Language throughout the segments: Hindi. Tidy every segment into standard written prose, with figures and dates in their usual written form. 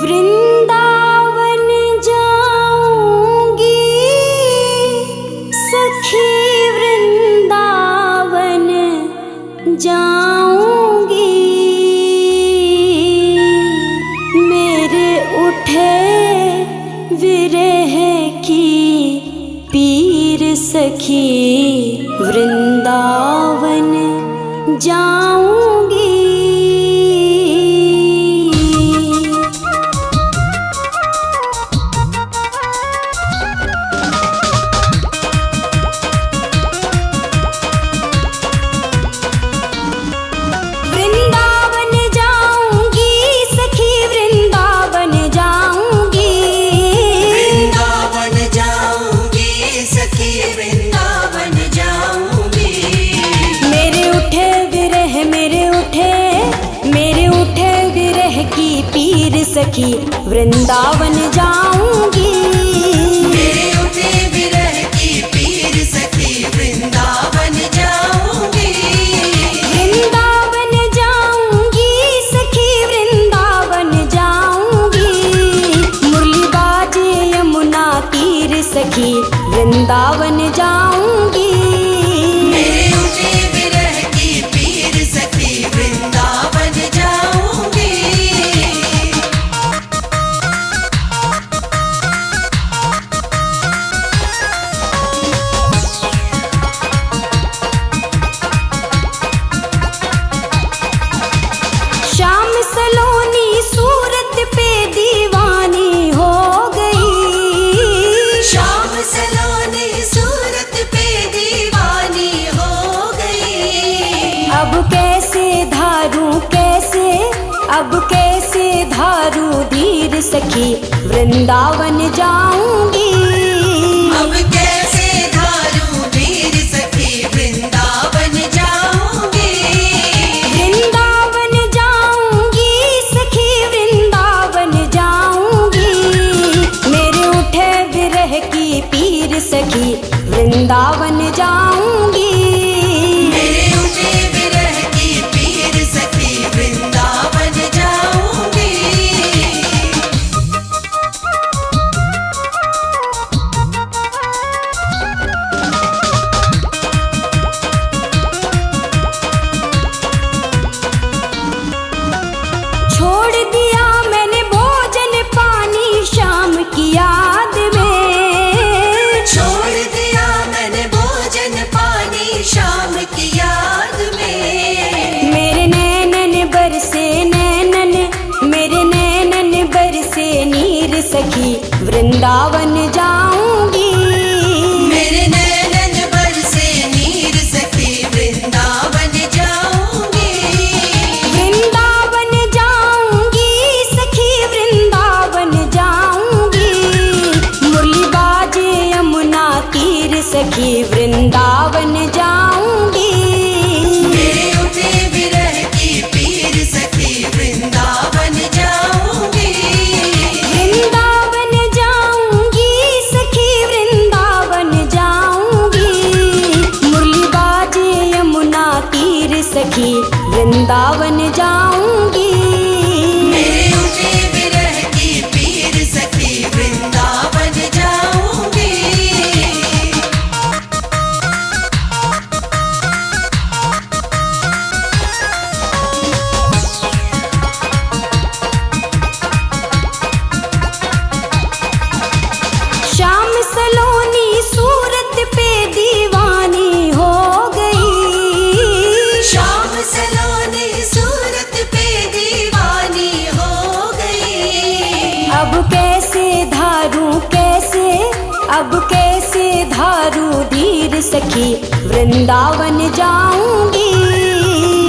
वृंदावन जाऊंगी सखी, वृंदावन जाऊंगी। मेरे उठे विरह की पीर सखी, वृंदावन जाऊंगी। सखी वृंदावन जाऊंगी। मेरे उठे विरह की पीर सखी, वृंदावन जाऊंगी। वृंदावन जाऊंगी सखी, वृंदावन जाऊंगी। मुरली बाजे यमुना तीर सखी, वृंदावन जाऊंगी। मेरे उठे विरह की पीर सखी, वृंदावन जाऊंगी। श्याम सलोनी सूरत पे दीवानी हो गई। श्याम सलोनी सूरत पे दीवानी हो गई। अब कैसे धारू धीर सखी, वृंदावन जाऊंगी। अब कैसे धारू धीर सखी, वृंदावन जाऊंगी। वृंदावन जाऊंगी सखी, वृंदावन जाऊंगी। मेरे उठे विरह की पीर सखी, वृंदावन जाऊंगी। मेरे उठे विरह की पीर सखी, वृंदावन जाऊंगी। छोड़ दिया मैंने भोजन पानी शाम की याद में। छोड़ दिया मैंने भोजन पानी शाम की याद में। मेरे नैनन बरसे नीर सखी, वृंदावन जाऊंगी। मेरे नैनन बरसे नीर सखी, वृंदावन जाऊंगी। वृंदावन जाऊंगी सखी, वृंदावन जाऊंगी। मुरली बाजे यमुना तीर सखी, वृंदावन जाऊंगी। मेरे उठे विरह की पीर सखी, वृंदावन जाऊंगी। वृंदावन जाऊंगी सखी, वृंदावन जाऊंगी। मुरली बाजे यमुना तीर सखी, वृंदावन जाऊंगी। मेरे उठे विरह की पीर सखी, वृंदावन जाऊंगी। श्याम सलोनी सूरत पे दीवानी हो गई। श्याम सलोनी सूरत पे दीवानी हो गई। अब कैसे धारू धीर सखी, वृंदावन जाऊंगी।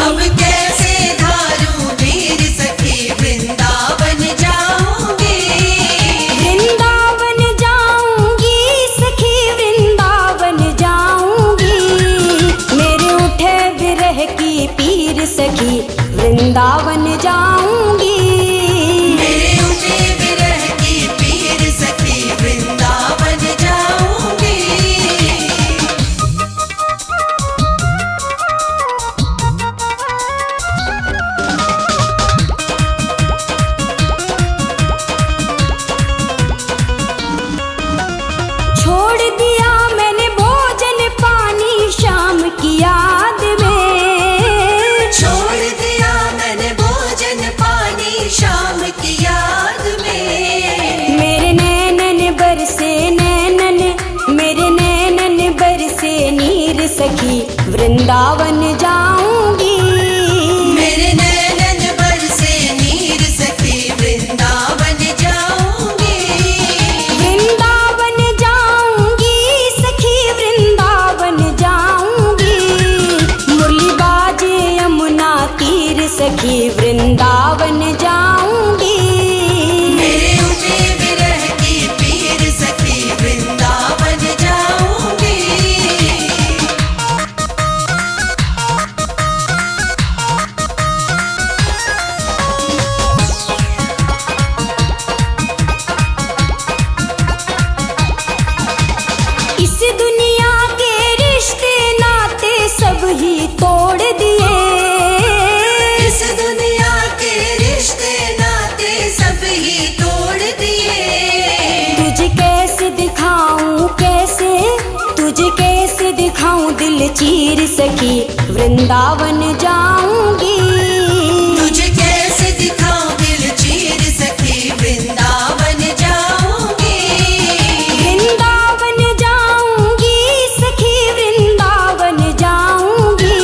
अब कैसे धारू धीर सखी, वृंदावन जाऊंगी। वृंदावन जाऊंगी सखी, वृंदावन जाऊंगी। मेरे उठे विरह की पीर सखी, वृंदावन जाऊंगी। मेरे उठे विरह की पीर सखी, सखी वृंदावन जाऊंगी। मेरे नैनन बरसे नीर सखी वृंदावन जाऊंगी। वृंदावन जाऊंगी सखी वृंदावन जाऊंगी। मुरली बाजे यमुना तीर सखी वृंदावन जाऊंगी। मेरे उठे विरह की पीर सखी वृंदावन जाऊंगी। इस दुनिया के रिश्ते नाते सब ही तोड़ दिए। इस दुनिया के रिश्ते नाते सब ही तोड़ दिए। तुझे कैसे दिखाऊं कैसे, तुझे कैसे दिखाऊं दिल चीर सखी वृंदावन जाऊंगी। तुझे कैसे दिखाऊं दिल चीर सखी वृंदावन जाऊंगी। वृंदावन जाऊंगी सखी वृंदावन जाऊंगी।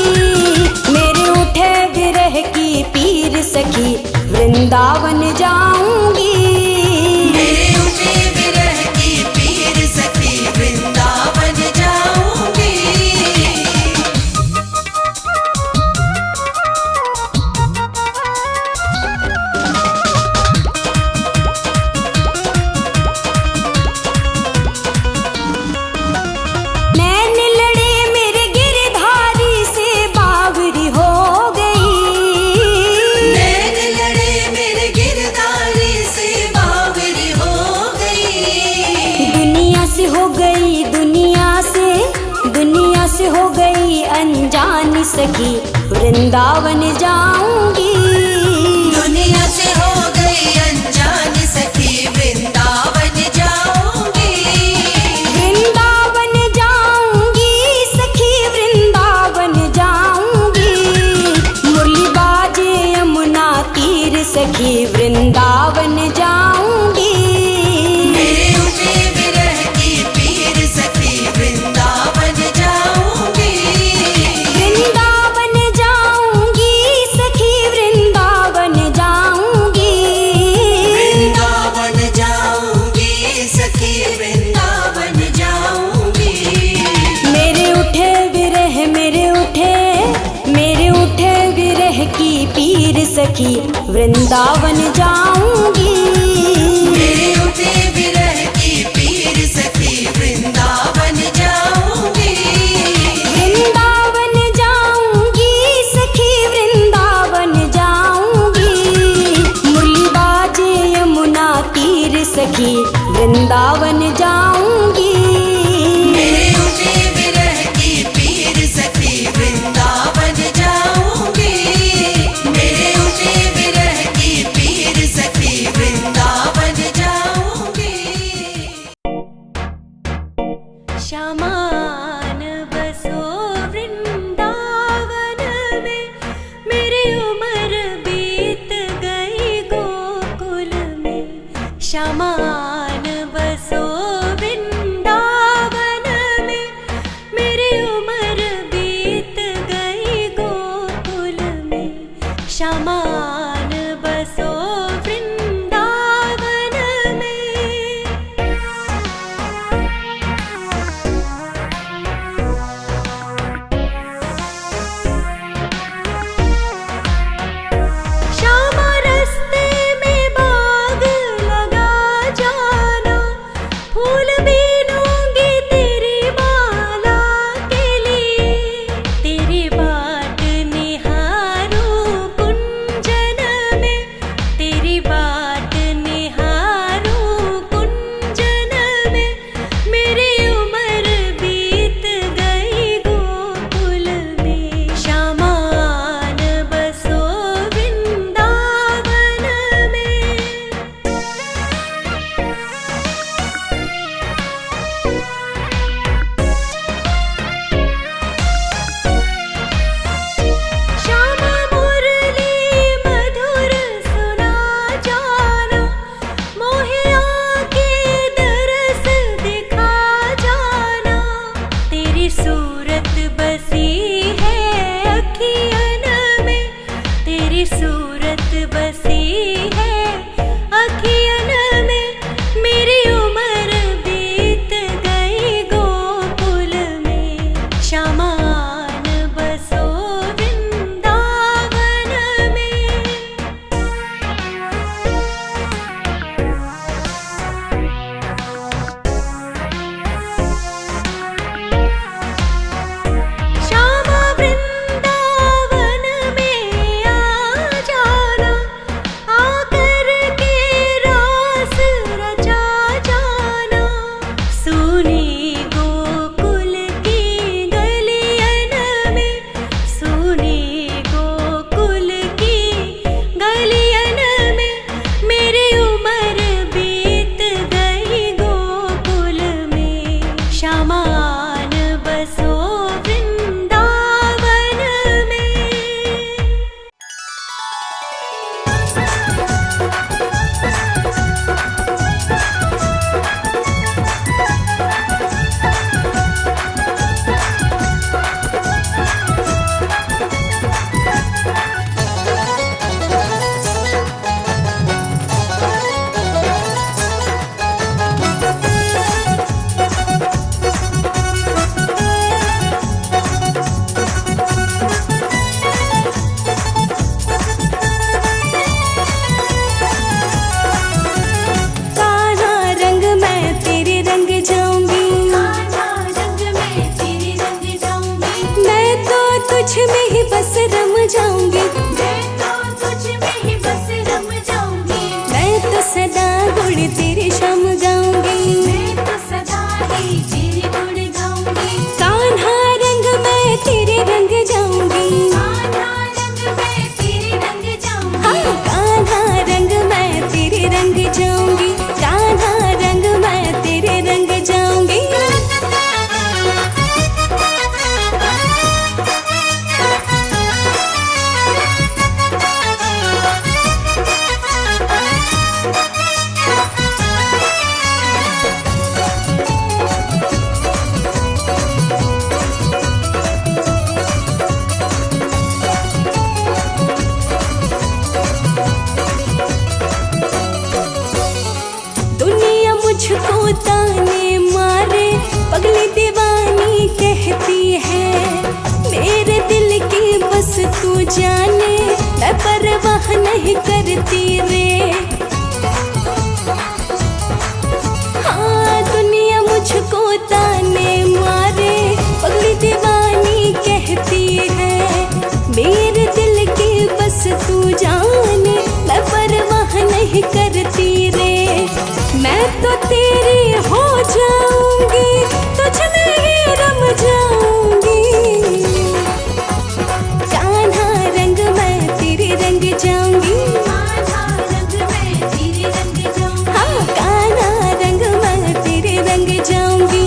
मेरे उठे विरह की पीर सखी वृंदावन जाऊंगी। मेरे उठे विरह की पीर सखी वृंदावन जाऊंगी। नैन लड़े मेरे गिरधारी से बावरी हो गई। नैन लड़े मेरे गिरधारी से बावरी हो गई। दुनिया से हो गई दुनिया से हो गई अनजान सखी वृंदावन जाऊंगी। दुनिया से हो गई अनजान सखी वृंदावन जाऊंगी। वृंदावन जाऊंगी सखी वृंदावन जाऊंगी। मुरली बाजे यमुना तीर सखी वृंदावन जाऊंगी। मेरे उठे विरह की पीर सखी वृंदावन जाऊंगी। वृंदावन जाऊंगी सखी वृंदावन जाऊंगी। वृंदावन जाऊंगी सखी वृंदावन जाऊंगी। मेरे उठे विरह की पीर सखी वृंदावन जाऊंगी। मेरे उठे विरह की पीर सखी वृंदावन जाऊंगी। वृंदावन जाऊंगी सखी वृंदावन जाऊंगी। मुरली बाजे यमुना तीर सखी वृंदावन जाऊंगी। मेरे उठे विरह की पीर सखी वृंदावन जाऊंगी। मेरे उठे विरह की पीर सखी वृंदावन जाऊंगी। श्यामान बसो वृंदावन में, मेरी उम्र बीत गई गोकुल में। श्यामान बसो वृंदावन में, मेरी उम्र बीत गई गोकुल में। श्यामान बसो वृंदावन में। मुझको ताने मारे, पगली दीवानी कहती है। मेरे दिल की बस तू जाने, मैं परवाह नहीं करती रे। हाँ दुनिया मुझको ताने मारे, पगली दीवानी कहती है। मेरे दिल की बस तू जाने, मैं परवाह नहीं करती रे। मैं तो तेरी हो जाऊंगी, तुझ में ही रम जाऊंगी। कान्हा रंग मैं तेरे रंग जाऊंगी, हाँ कान्हा रंग मैं तेरे रंग जाऊंगी।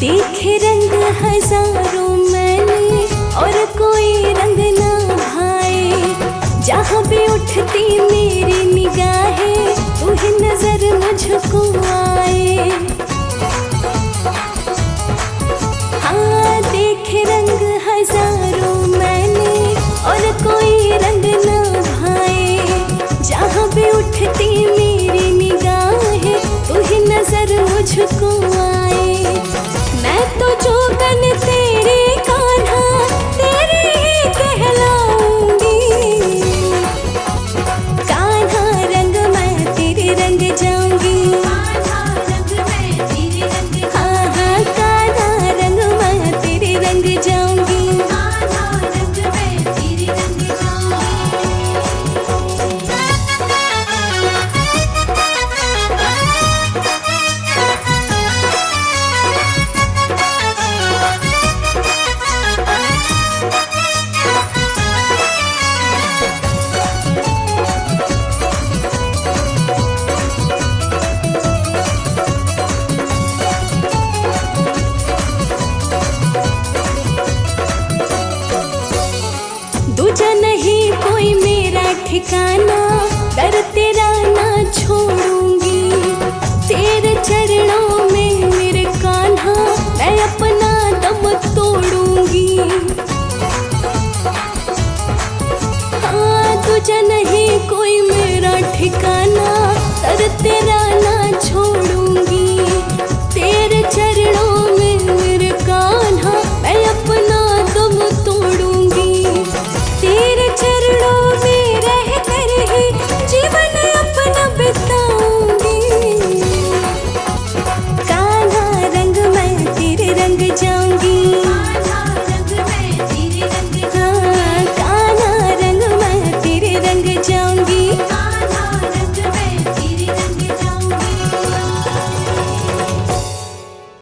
देखे रंग हजारों मैंने और कोई रंग ना भाए। जहाँ भी उठती मेरी निगाहें, तू ही नजर मुझको आए। हाँ देखे रंग हजारों मैंने और कोई रंग ना भाए। जहाँ भी उठती मेरी निगाहें, तू ही नजर मुझको आए। मैं तो जोगन तेरे कान्हा, तेरे ही कहलाऊंगी। कान्हा रंग मैं तेरे रंग जाऊंगी, हाँ हाँ कान्हा रंग मैं तेरे रंग जाऊंगी। दूजा नहीं कोई मेरा ठिकाना, डर तेरा ना छोड़ू